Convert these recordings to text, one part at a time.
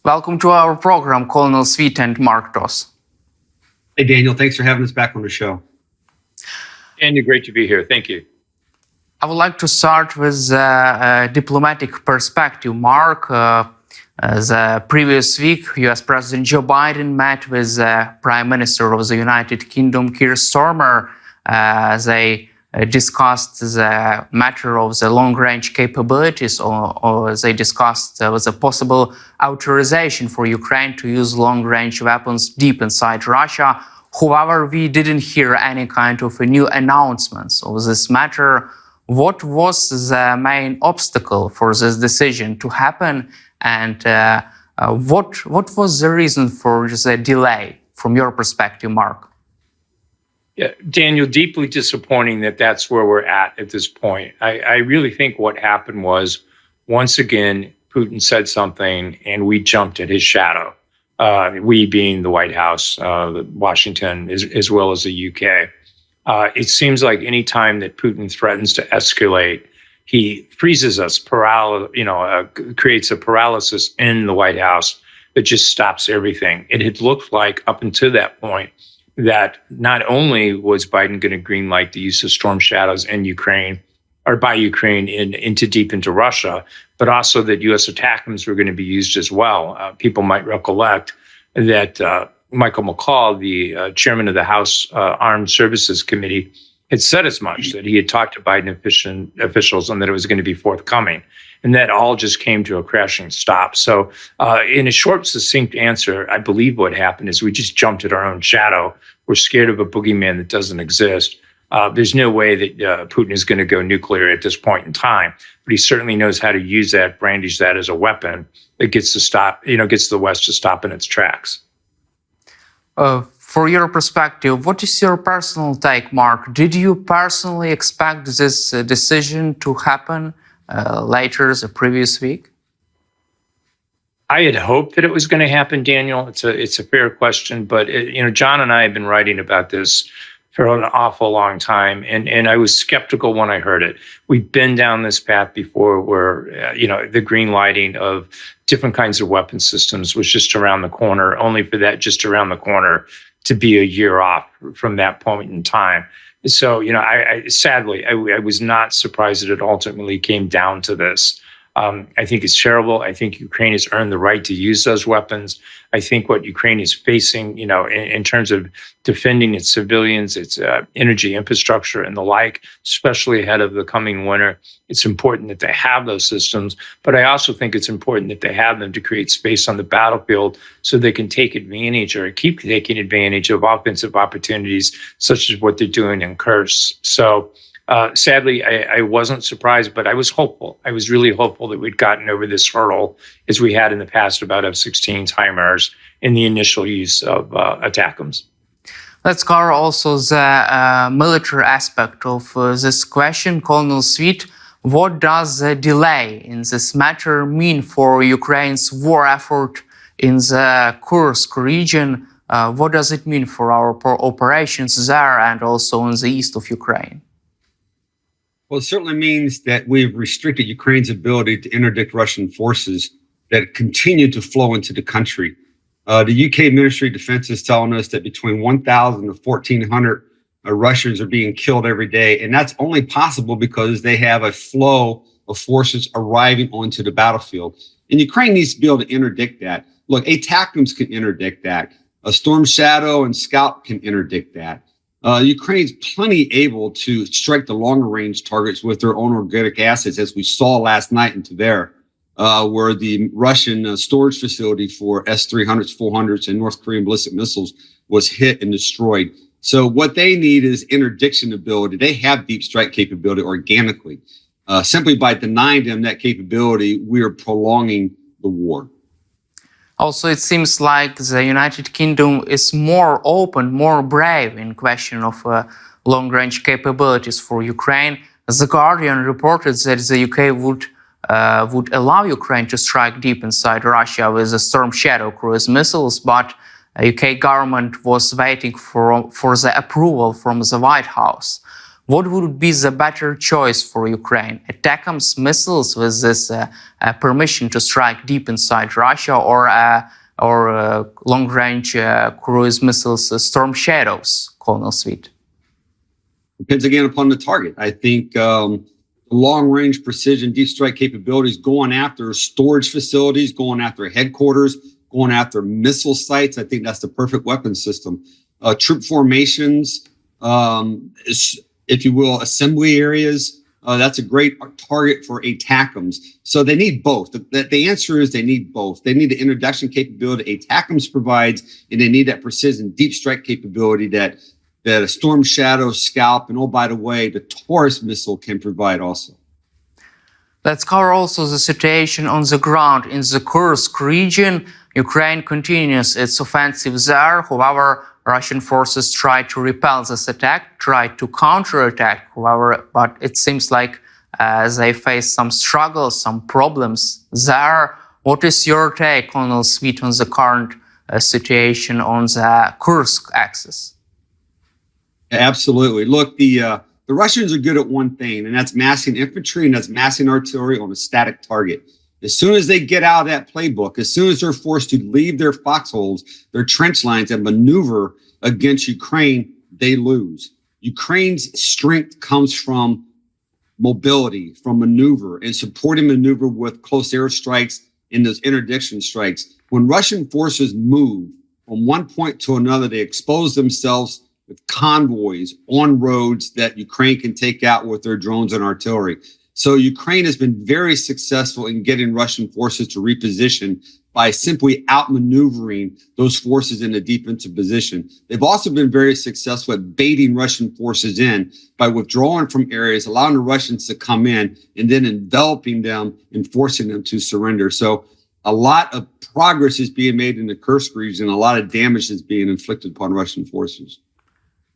Welcome to our program, Colonel Sweet and Mark Toth. Hey, Daniel, thanks for having us back on the show. Daniel, great to be here. Thank you. I would like to start with a diplomatic perspective, Mark. The previous week, US President Joe Biden met with the Prime Minister of the United Kingdom, Keir Starmer. They discussed the matter of the long-range capabilities, or they discussed the possible authorization for Ukraine to use long-range weapons deep inside Russia. However, we didn't hear any kind of new announcements of this matter. What was the main obstacle for this decision to happen, and what was the reason for the delay from your perspective, Mark? Yeah, Daniel, deeply disappointing that that's where we're at this point. I really think what happened was, once again, Putin said something and we jumped at his shadow. We being the White House, Washington, as well as the UK. It seems like any time that Putin threatens to escalate, he freezes us, creates a paralysis in the White House that just stops everything. It had looked like up until that point that not only was Biden going to greenlight the use of storm shadows in Ukraine, or by Ukraine deep into Russia, but also that U.S. ATACMS were going to be used as well. People might recollect that Michael McCall, the chairman of the House Armed Services Committee, had said as much, that he had talked to Biden officials and that it was going to be forthcoming. And that all just came to a crashing stop. So in a short, succinct answer, I believe what happened is we just jumped at our own shadow. We're scared of a boogeyman that doesn't exist. There's no way that Putin is going to go nuclear at this point in time, but he certainly knows how to use that, brandish that as a weapon that gets the West to stop in its tracks. For your perspective, what is your personal take, Mark? Did you personally expect this decision to happen later the previous week? I had hoped that it was going to happen, Daniel. It's a fair question, but John and I have been writing about this for an awful long time, and I was skeptical when I heard it. We've been down this path before, where the green lighting of different kinds of weapon systems was just around the corner, only for that just around the corner to be a year off from that point in time. So, sadly, I was not surprised that it ultimately came down to this. I think it's terrible. I think Ukraine has earned the right to use those weapons. I think what Ukraine is facing, in terms of defending its civilians, its energy infrastructure and the like, especially ahead of the coming winter, it's important that they have those systems. But I also think it's important that they have them to create space on the battlefield so they can take advantage, or keep taking advantage of, offensive opportunities, such as what they're doing in Kursk. So, sadly, I wasn't surprised, but I was hopeful. I was really hopeful that we'd gotten over this hurdle, as we had in the past about F-16s, HIMARS, in the initial use of ATACMS. Let's cover also the military aspect of this question. Colonel Sweet, what does the delay in this matter mean for Ukraine's war effort in the Kursk region? What does it mean for our operations there and also in the east of Ukraine? Well, it certainly means that we've restricted Ukraine's ability to interdict Russian forces that continue to flow into the country. The UK Ministry of Defense is telling us that between 1,000 to 1,400 Russians are being killed every day. And that's only possible because they have a flow of forces arriving onto the battlefield. And Ukraine needs to be able to interdict that. Look, ATACMS can interdict that. A Storm Shadow and Scout can interdict that. Ukraine's plenty able to strike the longer range targets with their own organic acids, as we saw last night in Tver, where the Russian storage facility for S-300s, 400s, and North Korean ballistic missiles was hit and destroyed. So what they need is interdiction ability. They have deep strike capability organically. Simply by denying them that capability, we are prolonging the war. Also, it seems like the United Kingdom is more open, more brave in question of long-range capabilities for Ukraine. The Guardian reported that the UK would allow Ukraine to strike deep inside Russia with the Storm Shadow cruise missiles, but the UK government was waiting for the approval from the White House. what would be the better choice for Ukraine? ATACMS missiles with this permission to strike deep inside Russia, or long-range cruise missiles, Storm Shadows, Colonel Sweet? Depends again upon the target. I think long-range precision deep strike capabilities going after storage facilities, going after headquarters, going after missile sites. I think that's the perfect weapon system. Troop formations, if you will, assembly areas. That's a great target for ATACMS. So they need both. The answer is they need both. They need the introduction capability ATACMS provides, and they need that precision deep strike capability that a Storm Shadow, Scalp, and oh, by the way, the Taurus missile can provide also. Let's cover also the situation on the ground in the Kursk region. Ukraine continues its offensive there. However, Russian forces try to repel this attack, try to counterattack, however, but it seems like they face some struggles, some problems there. What is your take, Colonel Sweet, on the current situation on the Kursk axis? Absolutely. Look, the Russians are good at one thing, and that's massing infantry and that's massing artillery on a static target. As soon as they get out of that playbook, as soon as they're forced to leave their foxholes, their trench lines, and maneuver against Ukraine, they lose. Ukraine's strength comes from mobility, from maneuver, and supporting maneuver with close airstrikes and those interdiction strikes. When Russian forces move from one point to another, they expose themselves with convoys on roads that Ukraine can take out with their drones and artillery. So Ukraine has been very successful in getting Russian forces to reposition by simply outmaneuvering those forces in a defensive position. They've also been very successful at baiting Russian forces in by withdrawing from areas, allowing the Russians to come in, and then enveloping them and forcing them to surrender. So a lot of progress is being made in the Kursk region. A lot of damage is being inflicted upon Russian forces.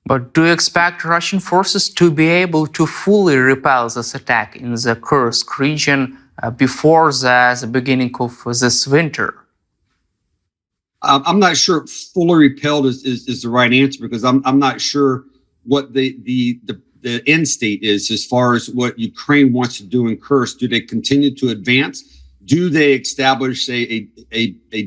But do you expect Russian forces to be able to fully repel this attack in the Kursk region before the beginning of this winter? I'm not sure fully repelled is the right answer, because I'm not sure what the end state is as far as what Ukraine wants to do in Kursk. Do they continue to advance? Do they establish a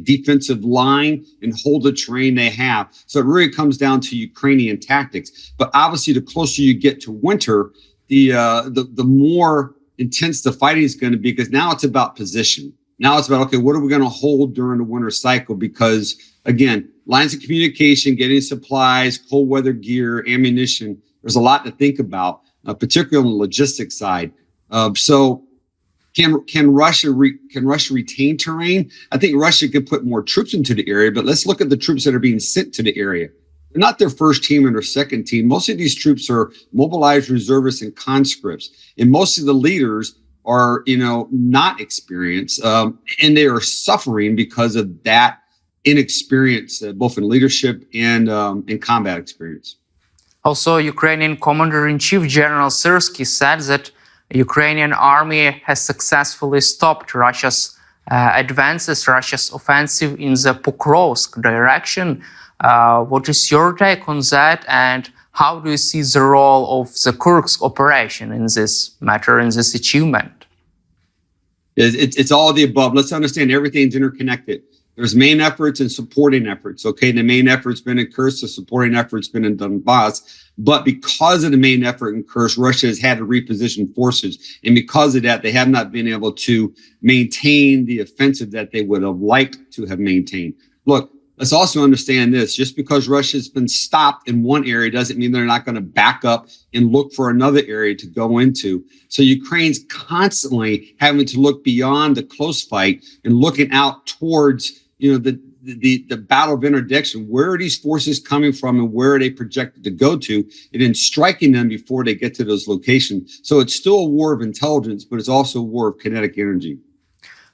defensive line and hold the terrain they have? So it really comes down to Ukrainian tactics. But obviously, the closer you get to winter, the more intense the fighting is going to be, because now it's about position. Now it's about, okay, what are we going to hold during the winter cycle? Because again, lines of communication, getting supplies, cold weather gear, ammunition, there's a lot to think about, particularly on the logistics side. Can Russia retain terrain? I think Russia could put more troops into the area, but let's look at the troops that are being sent to the area. They're not their first team or their second team. Most of these troops are mobilized reservists and conscripts, and most of the leaders are, not experienced, and they are suffering because of that inexperience, both in leadership and in combat experience. Also, Ukrainian Commander-in-Chief General Syrsky said that Ukrainian army has successfully stopped Russia's advances, Russia's offensive in the Pokrovsk direction. What is your take on that, and how do you see the role of the Kursk operation in this matter, in this achievement? It's all of the above. Let's understand everything's interconnected. There's main efforts and supporting efforts. Okay, the main effort's been in Kursk, the supporting effort's been in Donbass. But because of the main effort in Kursk, Russia has had to reposition forces. And because of that, they have not been able to maintain the offensive that they would have liked to have maintained. Look, let's also understand this. Just because Russia has been stopped in one area doesn't mean they're not going to back up and look for another area to go into. So Ukraine's constantly having to look beyond the close fight and looking out towards, the battle of interdiction. Where are these forces coming from, and where are they projected to go to, and then striking them before they get to those locations. So it's still a war of intelligence, but it's also a war of kinetic energy.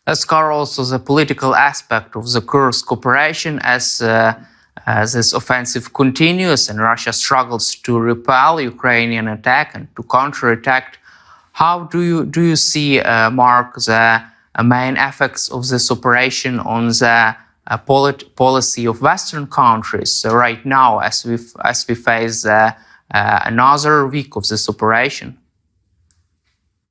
Let's cover also the political aspect of the Kursk operation as this offensive continues and Russia struggles to repel Ukrainian attack and to counterattack. How do you see, Mark, the main effects of this operation on the policy of Western countries right now, as we face the another week of this operation?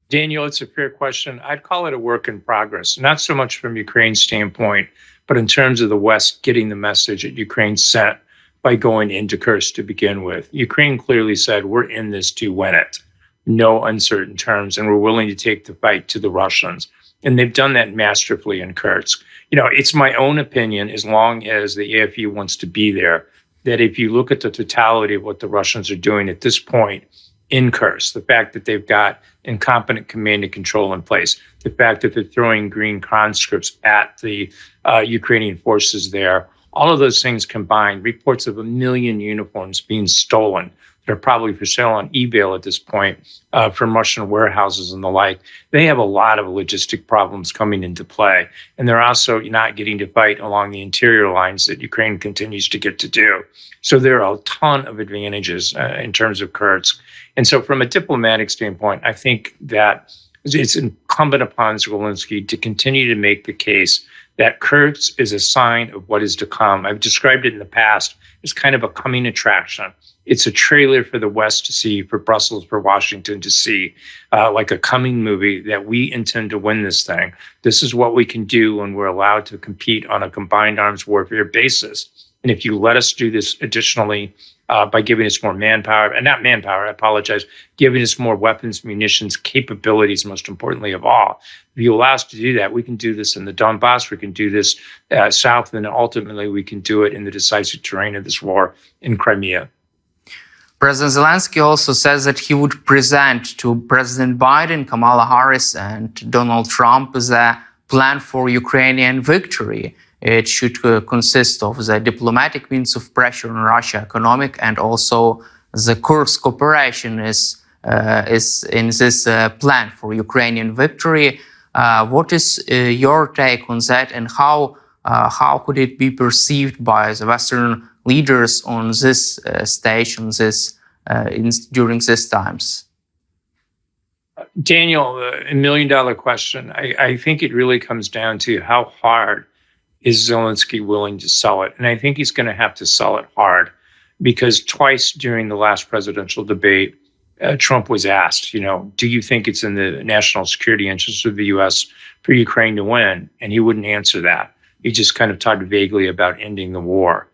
Daniel, it's a fair question. I'd call it a work in progress, not so much from Ukraine's standpoint, but in terms of the West getting the message that Ukraine sent by going into Kursk to begin with. Ukraine clearly said, we're in this to win it, no uncertain terms, and we're willing to take the fight to the Russians. And they've done that masterfully in Kursk. You know, it's my own opinion, as long as the AFU wants to be there, that if you look at the totality of what the Russians are doing at this point in Kursk, the fact that they've got incompetent command and control in place, the fact that they're throwing green conscripts at the Ukrainian forces there, all of those things combined, reports of 1 million uniforms being stolen. They're probably for sale on eBay at this point from Russian warehouses and the like. They have a lot of logistic problems coming into play. And they're also not getting to fight along the interior lines that Ukraine continues to get to do. So there are a ton of advantages in terms of Kursk. And so from a diplomatic standpoint, I think that it's incumbent upon Zelensky to continue to make the case that Kursk is a sign of what is to come. I've described it in the past as kind of a coming attraction. It's a trailer for the West to see, for Brussels, for Washington to see, like a coming movie that we intend to win this thing. This is what we can do when we're allowed to compete on a combined arms warfare basis. And if you let us do this additionally by giving us more manpower, and not manpower, I apologize, giving us more weapons, munitions, capabilities, most importantly of all. If you allow us to do that, we can do this in the Donbass, we can do this south, and ultimately we can do it in the decisive terrain of this war in Crimea. President Zelensky also says that he would present to President Biden, Kamala Harris, and Donald Trump the plan for Ukrainian victory. It should consist of the diplomatic means of pressure on Russia, economic, and also the Kursk operation is in this plan for Ukrainian victory. What is your take on that, and how could it be perceived by the Western leaders on this stage, on this during these times? Daniel, $1 million question. I think it really comes down to how hard is Zelensky willing to sell it? And I think he's going to have to sell it hard, because twice during the last presidential debate, Trump was asked, do you think it's in the national security interest of the U.S. for Ukraine to win? And he wouldn't answer that. He just kind of talked vaguely about ending the war.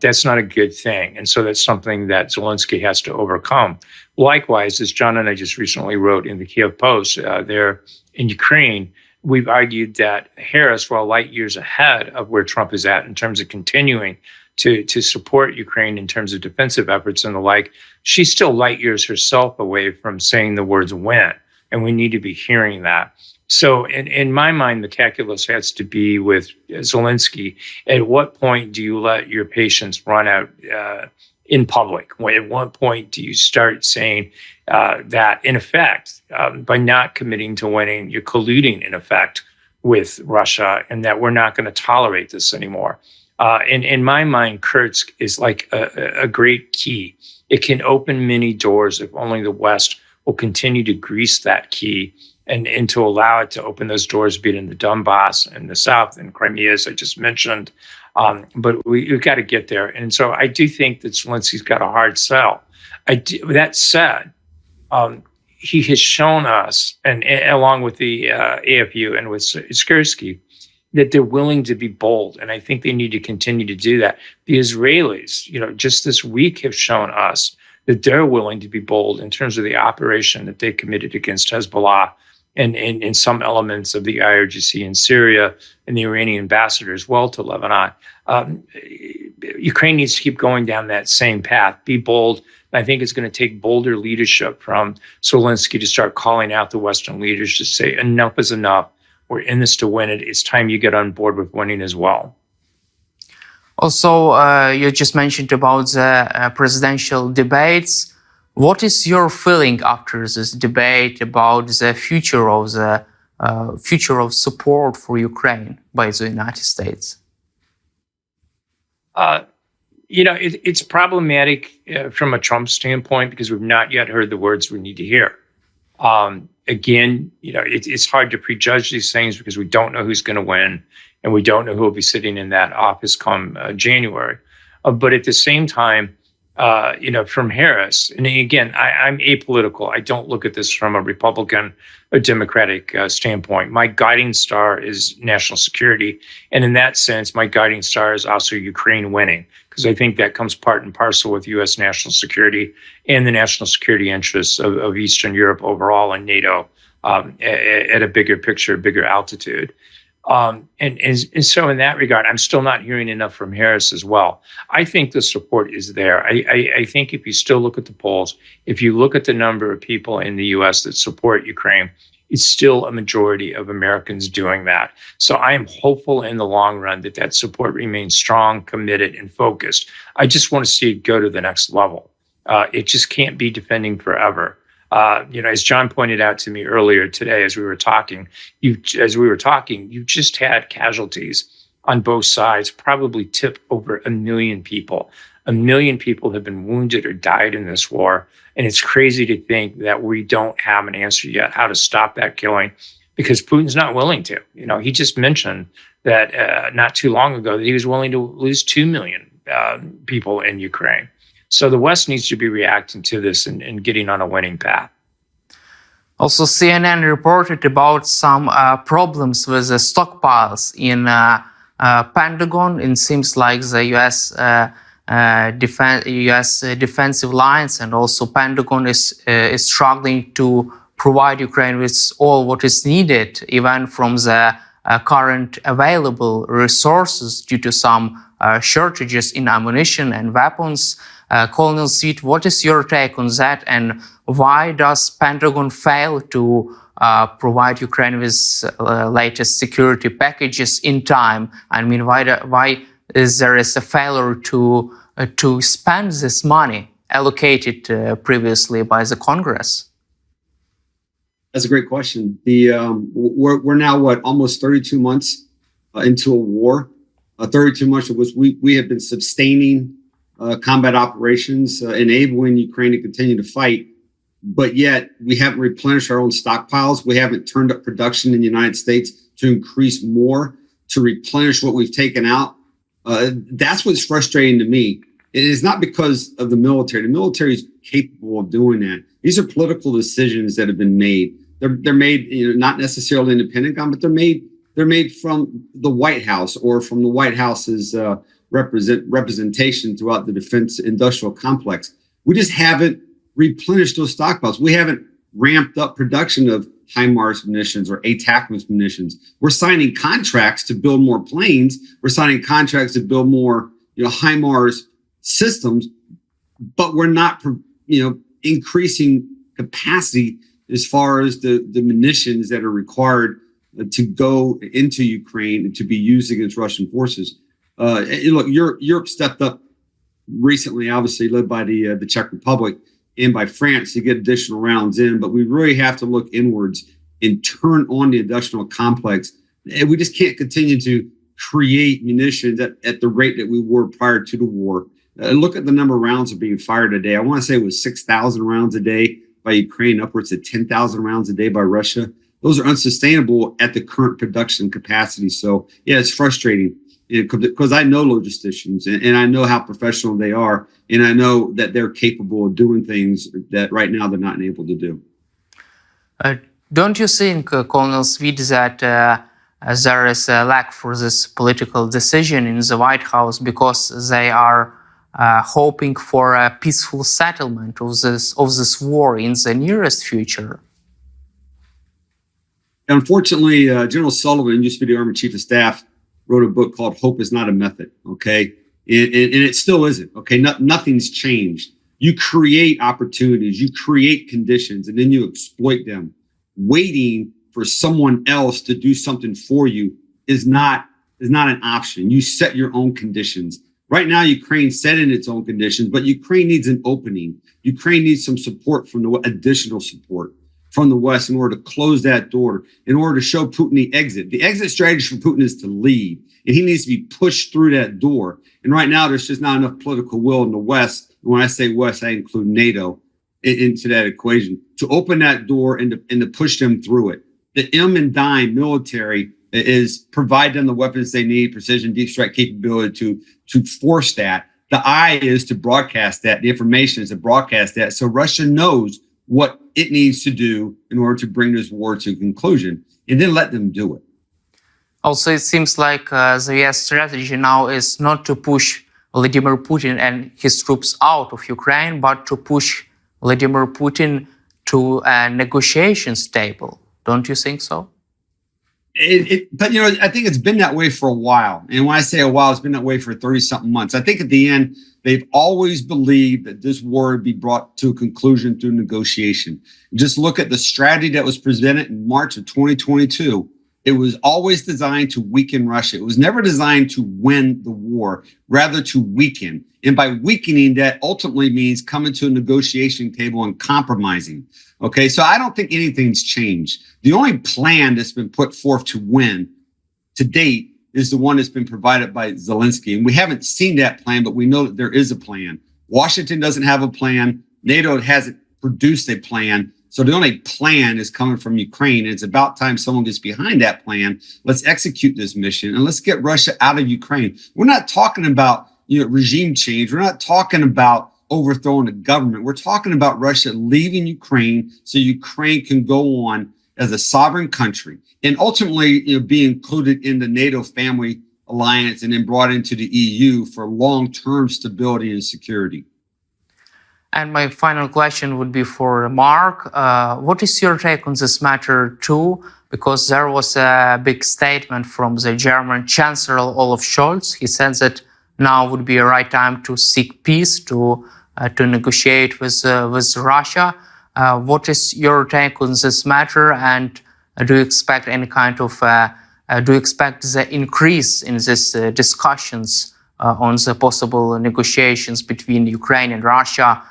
That's not a good thing. And so that's something that Zelensky has to overcome. Likewise, as John and I just recently wrote in the Kiev Post, there in Ukraine, we've argued that Harris, while light years ahead of where Trump is at in terms of continuing to support Ukraine in terms of defensive efforts and the like, she's still light years herself away from saying the words win. And we need to be hearing that. So in my mind, the calculus has to be with Zelensky. At what point do you let your patience run out in public? At what point do you start saying that, in effect, by not committing to winning, you're colluding, in effect, with Russia, and that we're not going to tolerate this anymore? In my mind, Kursk is like a great key. It can open many doors if only the West will continue to grease that key and to allow it to open those doors, be it in the Donbass and the South and Crimea, as I just mentioned. But we've got to get there. And so I do think that Zelensky's got a hard sell. That said, he has shown us, and along with the AFU and with Skursky, that they're willing to be bold. And I think they need to continue to do that. The Israelis, just this week have shown us that they're willing to be bold in terms of the operation that they committed against Hezbollah and in some elements of the IRGC in Syria and the Iranian ambassador as well to Lebanon. Ukraine needs to keep going down that same path, be bold. And I think it's going to take bolder leadership from Zelensky to start calling out the Western leaders to say enough is enough. We're in this to win it. It's time you get on board with winning as well. Also, you just mentioned about the presidential debates. What is your feeling after this debate about the future of support for Ukraine by the United States? It's problematic from a Trump standpoint because we've not yet heard the words we need to hear. Again, it's hard to prejudge these things because we don't know who's going to win, and we don't know who will be sitting in that office come January. But at the same time, from Harris. And again, I'm apolitical. I don't look at this from a Republican or Democratic standpoint. My guiding star is national security. And in that sense, my guiding star is also Ukraine winning, because I think that comes part and parcel with U.S. national security and the national security interests of Eastern Europe overall and NATO at a bigger picture, bigger altitude. And so in that regard, I'm still not hearing enough from Harris as well. I think the support is there. I think if you still look at the polls, if you look at the number of people in the U.S. that support Ukraine, it's still a majority of Americans doing that. So I am hopeful in the long run that that support remains strong, committed, and focused. I just want to see it go to the next level. It just can't be defending forever. As John pointed out to me earlier today, as we were talking, you just had casualties on both sides, probably tip over 1 million people. 1 million people have been wounded or died in this war. And it's crazy to think that we don't have an answer yet how to stop that killing, because Putin's not willing to. He just mentioned that not too long ago that he was willing to lose 2 million people in Ukraine. So the West needs to be reacting to this and getting on a winning path. Also, CNN reported about some problems with the stockpiles in Pentagon. It seems like the U.S. Defensive lines and also Pentagon is struggling to provide Ukraine with all what is needed, even from the current available resources due to some shortages in ammunition and weapons. Colonel Sweet, what is your take on that, and why does Pentagon fail to provide Ukraine with latest security packages in time? I mean, why is there a failure to spend this money allocated previously by the Congress? That's a great question. We're now almost 32 months into a war. 32 months of which we have been sustaining combat operations, enabling Ukraine to continue to fight, but yet we haven't replenished our own stockpiles. We haven't turned up production in the United States to increase more, to replenish what we've taken out. That's what's frustrating to me. It is not because of the military. The military is capable of doing that. These are political decisions that have been made. They're made, not necessarily in the Pentagon, but they're made from the White House or from the White House's representation throughout the defense industrial complex. We just haven't replenished those stockpiles. We haven't ramped up production of HIMARS munitions or ATACMS munitions. We're signing contracts to build more planes. We're signing contracts to build more, HIMARS systems, but we're not, increasing capacity as far as the munitions that are required to go into Ukraine and to be used against Russian forces. Look, Europe stepped up recently, obviously led by the Czech Republic and by France to get additional rounds in. But we really have to look inwards and turn on the industrial complex. And we just can't continue to create munitions at the rate that we were prior to the war. Look at the number of rounds that are being fired a day. I want to say it was 6,000 rounds a day by Ukraine, upwards of 10,000 rounds a day by Russia. Those are unsustainable at the current production capacity. So, yeah, it's frustrating because I know logisticians and I know how professional they are. And I know that they're capable of doing things that right now they're not able to do. Don't you think, Colonel Sweet, that there is a lack for this political decision in the White House because they are hoping for a peaceful settlement of this war in the nearest future? Unfortunately, General Sullivan, used to be the Army Chief of Staff, wrote a book called Hope is Not a Method, okay? And it still isn't, okay? Nothing's changed. You create opportunities, you create conditions, and then you exploit them. Waiting for someone else to do something for you is not an option. You set your own conditions. Right now, Ukraine set in its own conditions, but Ukraine needs an opening. Ukraine needs some support from additional support from the West in order to close that door, in order to show Putin the exit. The exit strategy for Putin is to leave, and he needs to be pushed through that door. And right now, there's just not enough political will in the West. When I say West, I include NATO into that equation, to open that door and to push them through it. The M and dime military is provide them the weapons they need, precision deep strike capability to force that. The I is to broadcast that. The information is to broadcast that. So Russia knows what it needs to do in order to bring this war to a conclusion, and then let them do it. Also, it seems like the US strategy now is not to push Vladimir Putin and his troops out of Ukraine, but to push Vladimir Putin to a negotiations table. Don't you think so? But, you know, I think it's been that way for a while. And when I say a while, it's been that way for 30-something months. I think at the end, they've always believed that this war would be brought to a conclusion through negotiation. Just look at the strategy that was presented in March of 2022. It was always designed to weaken Russia. It was never designed to win the war, rather to weaken. And by weakening, that ultimately means coming to a negotiation table and compromising. Okay, so I don't think anything's changed. The only plan that's been put forth to win to date is the one that's been provided by Zelensky. And we haven't seen that plan, but we know that there is a plan. Washington doesn't have a plan. NATO hasn't produced a plan. So the only plan is coming from Ukraine. It's about time someone gets behind that plan. Let's execute this mission and let's get Russia out of Ukraine. We're not talking about, you know, regime change. We're not talking about overthrowing the government. We're talking about Russia leaving Ukraine so Ukraine can go on as a sovereign country and ultimately, you know, be included in the NATO family alliance and then brought into the EU for long-term stability and security. And my final question would be for Mark. What is your take on this matter too? Because there was a big statement from the German Chancellor Olaf Scholz. He said that now would be a right time to seek peace, to negotiate with Russia. What is your take on this matter? And do you expect any kind of do you expect the increase in these discussions on the possible negotiations between Ukraine and Russia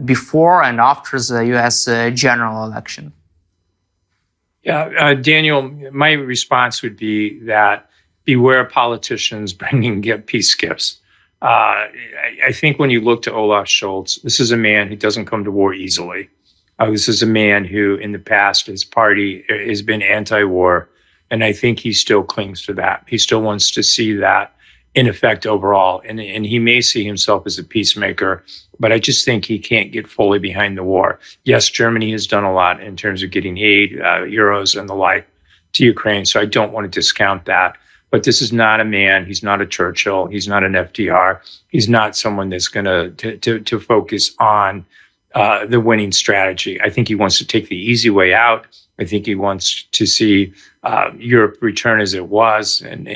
before and after the U.S. general election? Yeah, Daniel, my response would be that beware politicians bringing peace gifts. I think when you look to Olaf Scholz, this is a man who doesn't come to war easily. This is a man who, in the past, his party has been anti-war, and I think he still clings to that. He still wants to see that in effect overall, and he may see himself as a peacemaker, but I just think he can't get fully behind the war. Yes, Germany has done a lot in terms of getting aid, euros and the like to Ukraine, so I don't want to discount that. But this is not a man, he's not a Churchill, he's not an FDR, he's not someone that's going to focus on the winning strategy. I think he wants to take the easy way out. I think he wants to see Europe return as it was, and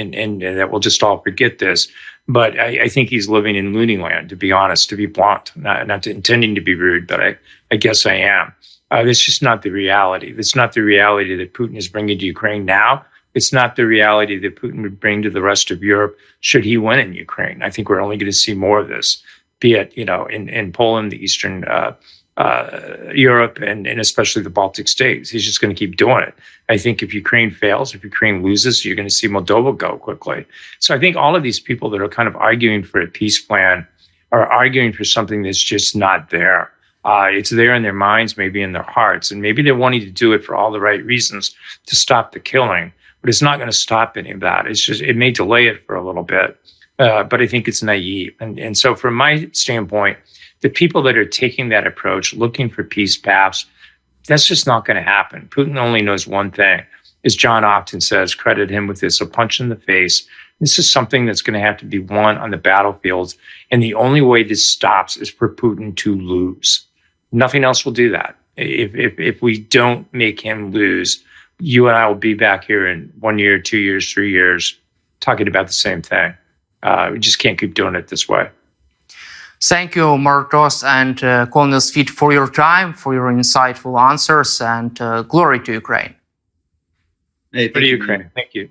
that we'll just all forget this. But I think he's living in loony land, to be honest, to be blunt, not intending to be rude, but I guess I am. That's just not the reality. That's not the reality that Putin is bringing to Ukraine now. It's not the reality that Putin would bring to the rest of Europe should he win in Ukraine. I think we're only going to see more of this, be it, you know, in Poland, the Eastern Europe, and especially the Baltic states. He's just going to keep doing it. I think if Ukraine fails, if Ukraine loses, you're going to see Moldova go quickly. So I think all of these people that are kind of arguing for a peace plan are arguing for something that's just not there. It's there in their minds, maybe in their hearts, and maybe they're wanting to do it for all the right reasons to stop the killing. But it's not going to stop any of that. It's just, it may delay it for a little bit, but I think it's naive. And so from my standpoint, the people that are taking that approach, looking for peace paths, that's just not going to happen. Putin only knows one thing. As John often says, credit him with this, a punch in the face. This is something that's going to have to be won on the battlefields. And the only way this stops is for Putin to lose. Nothing else will do that. If we don't make him lose, you and I will be back here in 1 year, 2 years, 3 years, talking about the same thing. We just can't keep doing it this way. Thank you, Mark Toth and Colonel Svid, for your time, for your insightful answers, and glory to Ukraine. Hey, For Ukraine. Thank you.